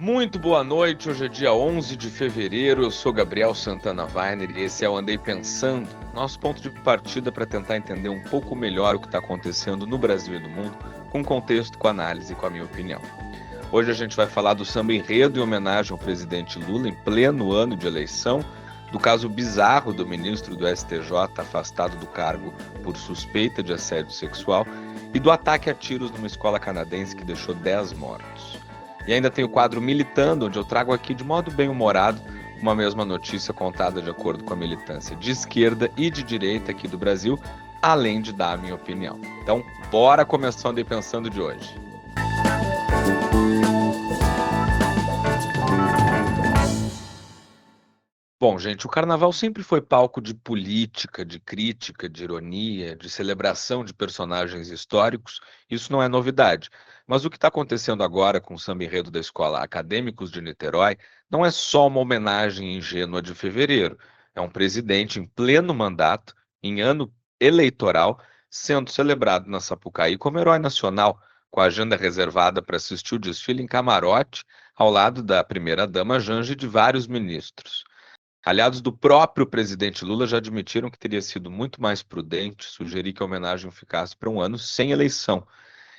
Muito boa noite, hoje é dia 11 de fevereiro, eu sou Gabriel Santana Weiner e esse é o Andei Pensando, nosso ponto de partida para tentar entender um pouco melhor o que está acontecendo no Brasil e no mundo, com contexto, com análise e com a minha opinião. Hoje a gente vai falar do samba enredo em homenagem ao presidente Lula em pleno ano de eleição, do caso bizarro do ministro do STJ afastado do cargo por suspeita de assédio sexual e do ataque a tiros numa escola canadense que deixou 10 mortos. E ainda tem o quadro Militando, onde eu trago aqui de modo bem-humorado uma mesma notícia contada de acordo com a militância de esquerda e de direita aqui do Brasil, além de dar a minha opinião. Então, bora começar o Andei Pensando de hoje. Bom, gente, o carnaval sempre foi palco de política, de crítica, de ironia, de celebração de personagens históricos. Isso não é novidade. Mas o que está acontecendo agora com o samba enredo da Escola Acadêmicos de Niterói não é só uma homenagem ingênua de fevereiro. É um presidente em pleno mandato, em ano eleitoral, sendo celebrado na Sapucaí como herói nacional, com a agenda reservada para assistir o desfile em camarote, ao lado da primeira-dama Janja e de vários ministros. Aliados do próprio presidente Lula já admitiram que teria sido muito mais prudente sugerir que a homenagem ficasse para um ano sem eleição.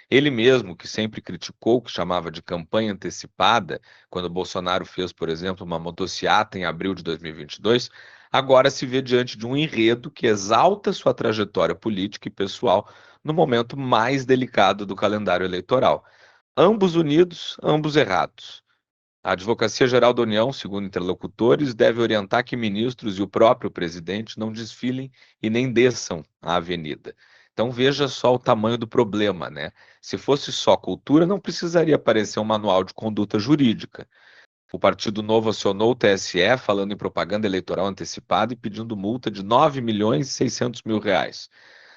Ele mesmo, que sempre criticou o que chamava de campanha antecipada, quando Bolsonaro fez, por exemplo, uma motociata em abril de 2022, agora se vê diante de um enredo que exalta sua trajetória política e pessoal no momento mais delicado do calendário eleitoral. Ambos unidos, ambos errados. A Advocacia Geral da União, segundo interlocutores, deve orientar que ministros e o próprio presidente não desfilem e nem desçam a avenida. Então veja só o tamanho do problema, né? Se fosse só cultura, não precisaria aparecer um manual de conduta jurídica. O Partido Novo acionou o TSE falando em propaganda eleitoral antecipada e pedindo multa de 9 milhões e 600 mil reais.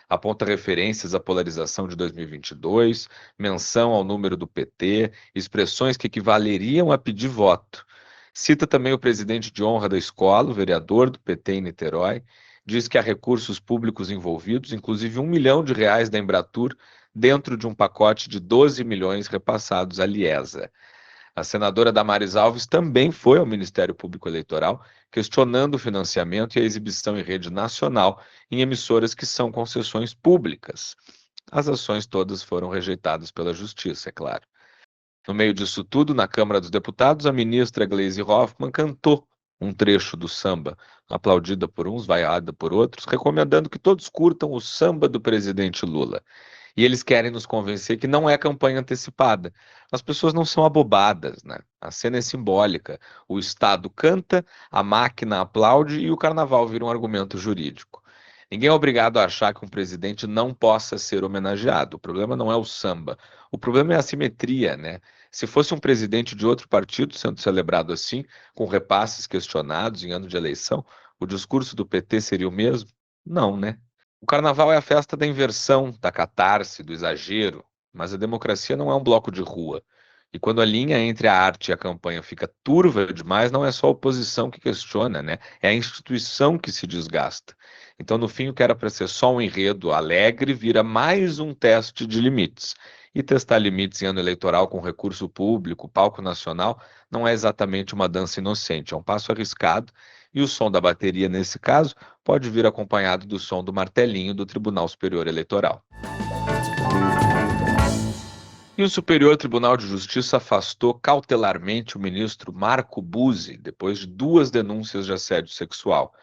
Aponta referências à polarização de 2022, menção ao número do PT, expressões que equivaleriam a pedir voto. Cita também o presidente de honra da escola, o vereador do PT em Niterói, diz que há recursos públicos envolvidos, inclusive R$ 1 milhão da Embratur, dentro de um pacote de 12 milhões repassados à Liesa. A senadora Damares Alves também foi ao Ministério Público Eleitoral, questionando o financiamento e a exibição em rede nacional em emissoras que são concessões públicas. As ações todas foram rejeitadas pela Justiça, é claro. No meio disso tudo, na Câmara dos Deputados, a ministra Gleisi Hoffmann cantou um trecho do samba, aplaudida por uns, vaiada por outros, recomendando que todos curtam o samba do presidente Lula. E eles querem nos convencer que não é campanha antecipada. As pessoas não são abobadas, né? A cena é simbólica. O Estado canta, a máquina aplaude e o carnaval vira um argumento jurídico. Ninguém é obrigado a achar que um presidente não possa ser homenageado. O problema não é o samba. O problema é a assimetria, né? Se fosse um presidente de outro partido sendo celebrado assim, com repasses questionados em ano de eleição, o discurso do PT seria o mesmo? Não, né? O carnaval é a festa da inversão, da catarse, do exagero, mas a democracia não é um bloco de rua. E quando a linha entre a arte e a campanha fica turva demais, não é só a oposição que questiona, né? É a instituição que se desgasta. Então, no fim, o que era para ser só um enredo alegre vira mais um teste de limites. E testar limites em ano eleitoral com recurso público, palco nacional, não é exatamente uma dança inocente, é um passo arriscado. E o som da bateria, nesse caso, pode vir acompanhado do som do martelinho do Tribunal Superior Eleitoral. E o Superior Tribunal de Justiça afastou cautelarmente o ministro Marco Buzzi depois de duas denúncias de assédio sexual.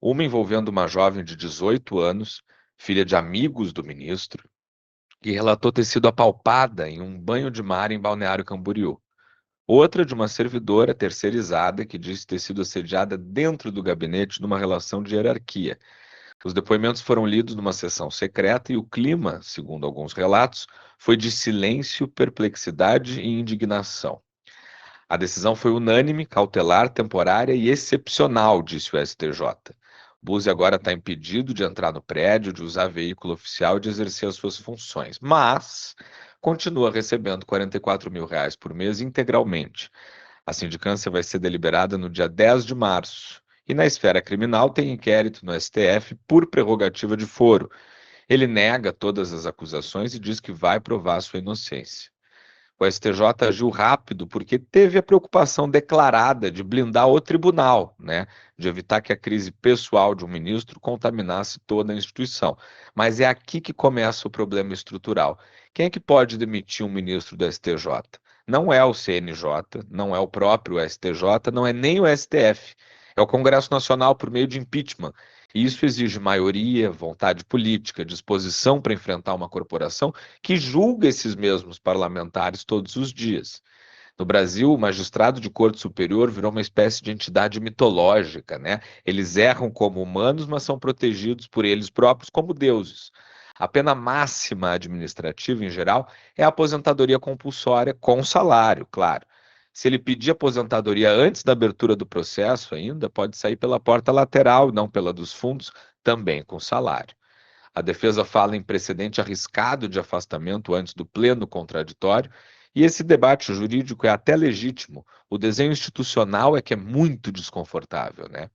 Uma envolvendo uma jovem de 18 anos, filha de amigos do ministro, que relatou ter sido apalpada em um banho de mar em Balneário Camboriú. Outra de uma servidora terceirizada que disse ter sido assediada dentro do gabinete numa relação de hierarquia. Os depoimentos foram lidos numa sessão secreta e o clima, segundo alguns relatos, foi de silêncio, perplexidade e indignação. A decisão foi unânime, cautelar, temporária e excepcional, disse o STJ. Buzzi agora está impedido de entrar no prédio, de usar veículo oficial e de exercer as suas funções, mas continua recebendo R$ 44 mil por mês integralmente. A sindicância vai ser deliberada no dia 10 de março. E na esfera criminal tem inquérito no STF por prerrogativa de foro. Ele nega todas as acusações e diz que vai provar sua inocência. O STJ agiu rápido porque teve a preocupação declarada de blindar o tribunal, né? De evitar que a crise pessoal de um ministro contaminasse toda a instituição. Mas é aqui que começa o problema estrutural. Quem é que pode demitir um ministro do STJ? Não é o CNJ, não é o próprio STJ, não é nem o STF. É o Congresso Nacional por meio de impeachment. E isso exige maioria, vontade política, disposição para enfrentar uma corporação que julga esses mesmos parlamentares todos os dias. No Brasil, o magistrado de corte superior virou uma espécie de entidade mitológica, né? Eles erram como humanos, mas são protegidos por eles próprios como deuses. A pena máxima administrativa, em geral, é a aposentadoria compulsória com salário, claro. Se ele pedir aposentadoria antes da abertura do processo, ainda pode sair pela porta lateral, não pela dos fundos, também com salário. A defesa fala em precedente arriscado de afastamento antes do pleno contraditório, e esse debate jurídico é até legítimo. O desenho institucional é que é muito desconfortável, né?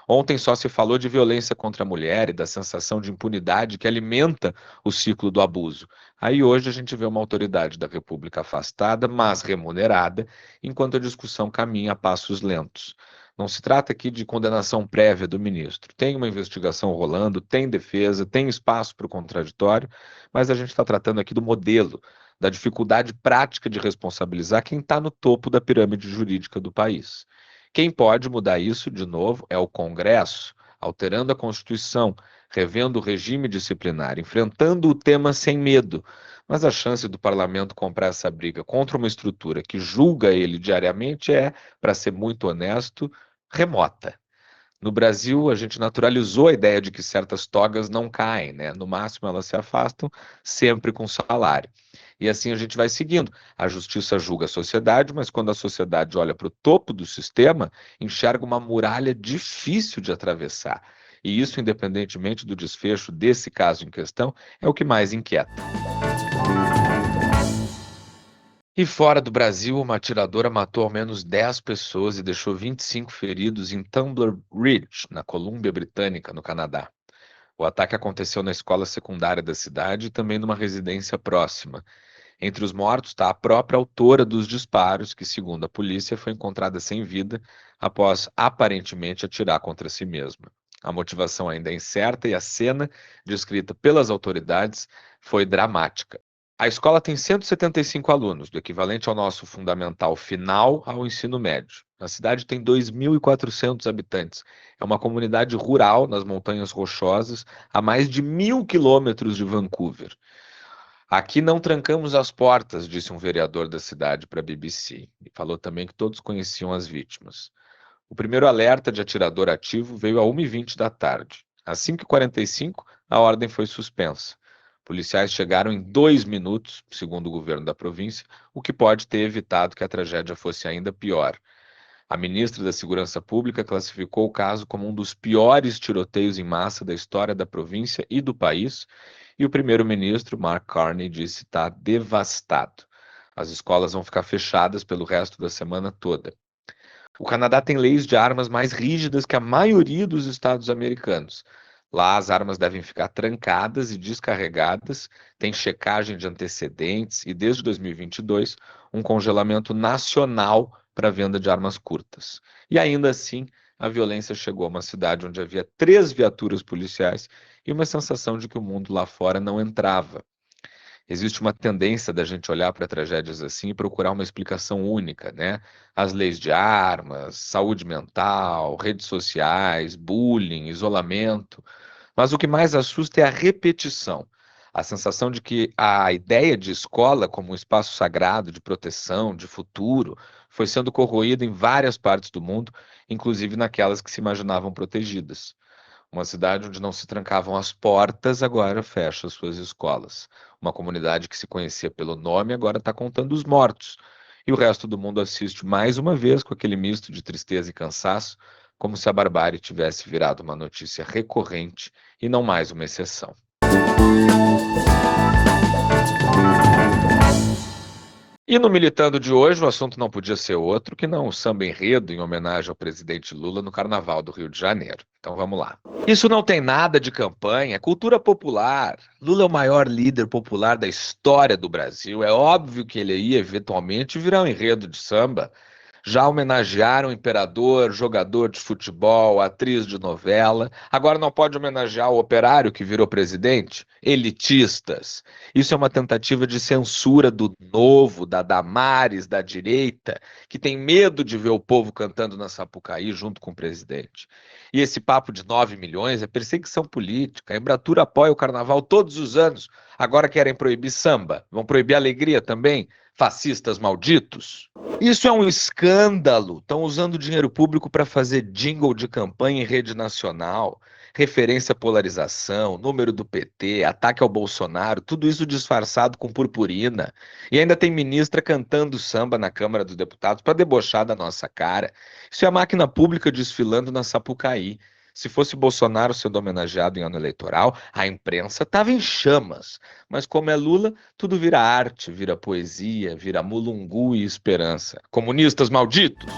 Ontem só se falou de violência contra a mulher e da sensação de impunidade que alimenta o ciclo do abuso. Aí hoje a gente vê uma autoridade da República afastada, mas remunerada, enquanto a discussão caminha a passos lentos. Não se trata aqui de condenação prévia do ministro. Tem uma investigação rolando, tem defesa, tem espaço para o contraditório, mas a gente está tratando aqui do modelo, da dificuldade prática de responsabilizar quem está no topo da pirâmide jurídica do país. Quem pode mudar isso, de novo, é o Congresso, alterando a Constituição, revendo o regime disciplinar, enfrentando o tema sem medo. Mas a chance do parlamento comprar essa briga contra uma estrutura que julga ele diariamente é, para ser muito honesto, remota. No Brasil, a gente naturalizou a ideia de que certas togas não caem, né? No máximo, elas se afastam, sempre com salário. E assim a gente vai seguindo. A justiça julga a sociedade, mas quando a sociedade olha para o topo do sistema, enxerga uma muralha difícil de atravessar. E isso, independentemente do desfecho desse caso em questão, é o que mais inquieta. E fora do Brasil, uma atiradora matou ao menos 10 pessoas e deixou 25 feridos em Tumbler Ridge, na Colômbia Britânica, no Canadá. O ataque aconteceu na escola secundária da cidade e também numa residência próxima. Entre os mortos está a própria autora dos disparos, que, segundo a polícia, foi encontrada sem vida após aparentemente atirar contra si mesma. A motivação ainda é incerta e a cena, descrita pelas autoridades, foi dramática. A escola tem 175 alunos, do equivalente ao nosso fundamental final ao ensino médio. A cidade tem 2.400 habitantes. É uma comunidade rural nas Montanhas Rochosas, a mais de 1.000 quilômetros de Vancouver. Aqui não trancamos as portas, disse um vereador da cidade para a BBC. E falou também que todos conheciam as vítimas. O primeiro alerta de atirador ativo veio a 1h20 da tarde. Às 5h45, a ordem foi suspensa. Policiais chegaram em 2 minutos, segundo o governo da província, o que pode ter evitado que a tragédia fosse ainda pior. A ministra da Segurança Pública classificou o caso como um dos piores tiroteios em massa da história da província e do país, e o primeiro-ministro, Mark Carney, disse estar devastado. As escolas vão ficar fechadas pelo resto da semana toda. O Canadá tem leis de armas mais rígidas que a maioria dos estados americanos. Lá as armas devem ficar trancadas e descarregadas, tem checagem de antecedentes e, desde 2022, um congelamento nacional para a venda de armas curtas. E ainda assim, a violência chegou a uma cidade onde havia 3 viaturas policiais e uma sensação de que o mundo lá fora não entrava. Existe uma tendência da gente olhar para tragédias assim e procurar uma explicação única, né? As leis de armas, saúde mental, redes sociais, bullying, isolamento. Mas o que mais assusta é a repetição. A sensação de que a ideia de escola como um espaço sagrado de proteção, de futuro, foi sendo corroída em várias partes do mundo, inclusive naquelas que se imaginavam protegidas. Uma cidade onde não se trancavam as portas, agora fecha suas escolas. Uma comunidade que se conhecia pelo nome, agora está contando os mortos. E o resto do mundo assiste mais uma vez com aquele misto de tristeza e cansaço, como se a barbárie tivesse virado uma notícia recorrente e não mais uma exceção. E no Militando de hoje, o assunto não podia ser outro que não o samba enredo em homenagem ao presidente Lula no Carnaval do Rio de Janeiro. Então vamos lá. Isso não tem nada de campanha, é cultura popular. Lula é o maior líder popular da história do Brasil. É óbvio que ele ia eventualmente virar um enredo de samba. Já homenagearam imperador, jogador de futebol, atriz de novela. Agora não pode homenagear o operário que virou presidente? Elitistas. Isso é uma tentativa de censura do novo, da Damares, da direita, que tem medo de ver o povo cantando na Sapucaí junto com o presidente. E esse papo de 9 milhões é perseguição política. A Embratur apoia o carnaval todos os anos. Agora querem proibir samba. Vão proibir a alegria também? Fascistas malditos. Isso é um escândalo. Estão usando dinheiro público para fazer jingle de campanha em rede nacional, referência à polarização, número do PT, ataque ao Bolsonaro, tudo isso disfarçado com purpurina. E ainda tem ministra cantando samba na Câmara dos Deputados para debochar da nossa cara. Isso é a máquina pública desfilando na Sapucaí. Se fosse Bolsonaro sendo homenageado em ano eleitoral, a imprensa estava em chamas. Mas como é Lula, tudo vira arte, vira poesia, vira mulungu e esperança. Comunistas malditos!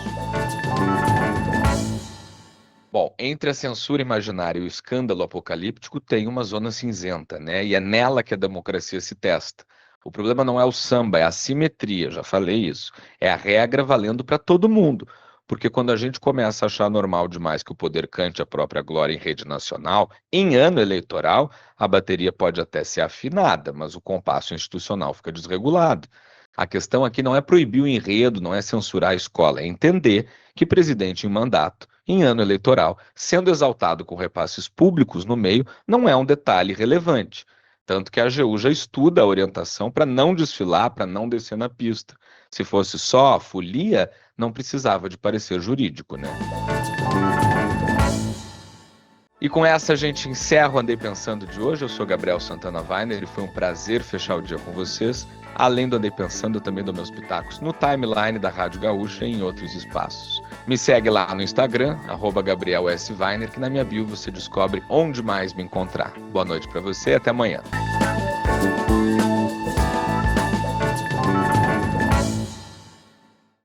Bom, entre a censura imaginária e o escândalo apocalíptico tem uma zona cinzenta, né? E é nela que a democracia se testa. O problema não é o samba, é a simetria, já falei isso. É a regra valendo para todo mundo. Porque quando a gente começa a achar normal demais que o poder cante a própria glória em rede nacional, em ano eleitoral, a bateria pode até ser afinada, mas o compasso institucional fica desregulado. A questão aqui não é proibir o enredo, não é censurar a escola, é entender que presidente em mandato, em ano eleitoral, sendo exaltado com repasses públicos no meio, não é um detalhe relevante. Tanto que a AGU já estuda a orientação para não desfilar, para não descer na pista. Se fosse só a folia, não precisava de parecer jurídico, né? E com essa a gente encerra o Andei Pensando de hoje. Eu sou Gabriel Santana Weiner e foi um prazer fechar o dia com vocês. Além do Andei Pensando, eu também dou meus pitacos no timeline da Rádio Gaúcha e em outros espaços. Me segue lá no Instagram, @GabrielSWeiner, que na minha bio você descobre onde mais me encontrar. Boa noite para você e até amanhã.